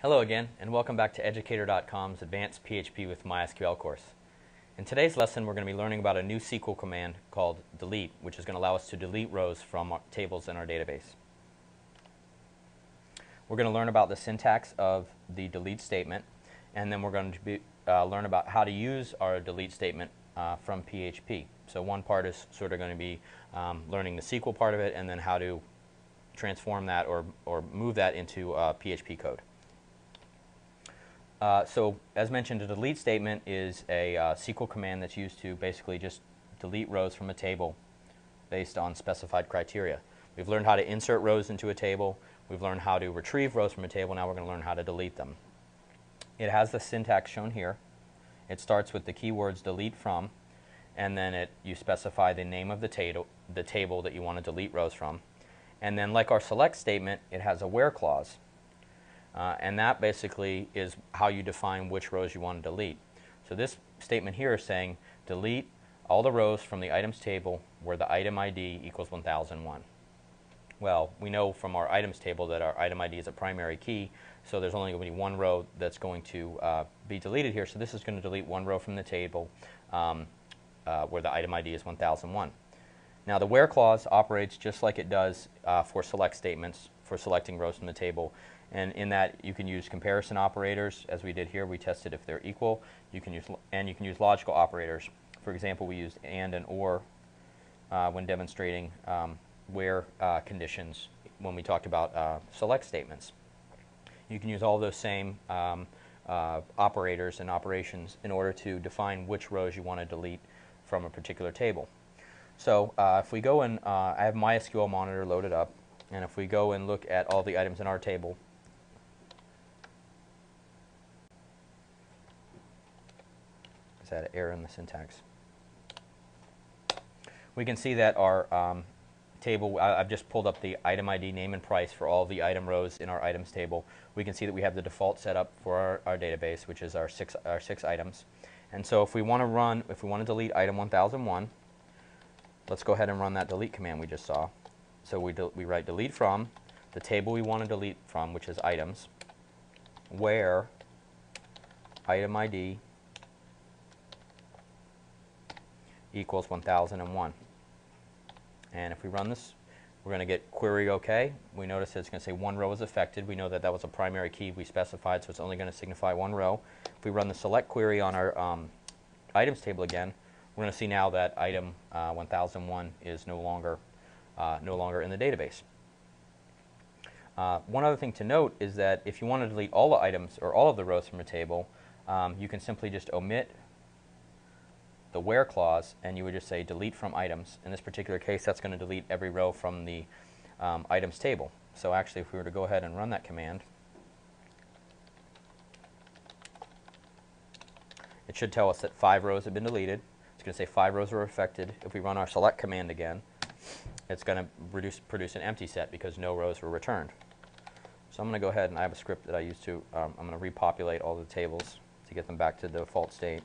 Hello again, and welcome back to Educator.com's Advanced PHP with MySQL course. In today's lesson, we're going to be learning about a new SQL command called delete, which is going to allow us to delete rows from our tables in our database. We're going to learn about the syntax of the delete statement, and then we're going to learn about how to use our delete statement from PHP. So one part is sort of going to be learning the SQL part of it, and then how to transform that or move that into PHP code. So as mentioned, a delete statement is a SQL command that's used to basically just delete rows from a table based on specified criteria. We've learned how to insert rows into a table. We've learned how to retrieve rows from a table. Now we're going to learn how to delete them. It has the syntax shown here. It starts with the keywords delete from, and then you specify the name of the table that you want to delete rows from. And then, like our select statement, it has a where clause. And that basically is how you define which rows you want to delete. So this statement here is saying delete all the rows from the items table where the item ID equals 1001. Well, we know from our items table that our item ID is a primary key, so there's only going to be one row that's going to be deleted here. So this is going to delete one row from the table where the item ID is 1001. Now the where clause operates just like it does for select statements, for selecting rows from the table. And in that, you can use comparison operators, as we did here. We tested if they're equal. You can use logical operators. For example, we used and or when demonstrating where conditions when we talked about select statements. You can use all those same operators and operations in order to define which rows you want to delete from a particular table. So if we go and I have MySQL Monitor loaded up, and if we go and look at all the items in our table, had an error in the syntax. We can see that our table, I've just pulled up the item ID, name, and price for all the item rows in our items table. We can see that we have the default setup for our database, which is our six items. And so if we want to delete item 1001, let's go ahead and run that delete command we just saw. So we write delete from the table we want to delete from, which is items, where item ID equals 1001. And if we run this, we're going to get query OK. We notice that it's going to say one row is affected. We know that that was a primary key we specified, so it's only going to signify one row. If we run the select query on our items table again, we're going to see now that item 1001 is no longer in the database. One other thing to note is that if you want to delete all the items or all of the rows from a table, you can simply just omit the where clause, and you would just say delete from items. In this particular case, that's going to delete every row from the items table. So actually, if we were to go ahead and run that command, it should tell us that 5 rows have been deleted. It's going to say 5 rows are affected. If we run our select command again, it's going to produce an empty set because no rows were returned. So I'm going to go ahead, and I have a script that I use to, I'm going to repopulate all the tables to get them back to the default state.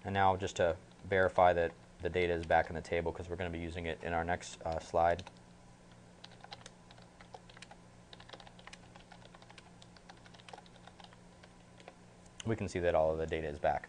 And now, just to verify that the data is back in the table, because we're going to be using it in our next slide. We can see that all of the data is back.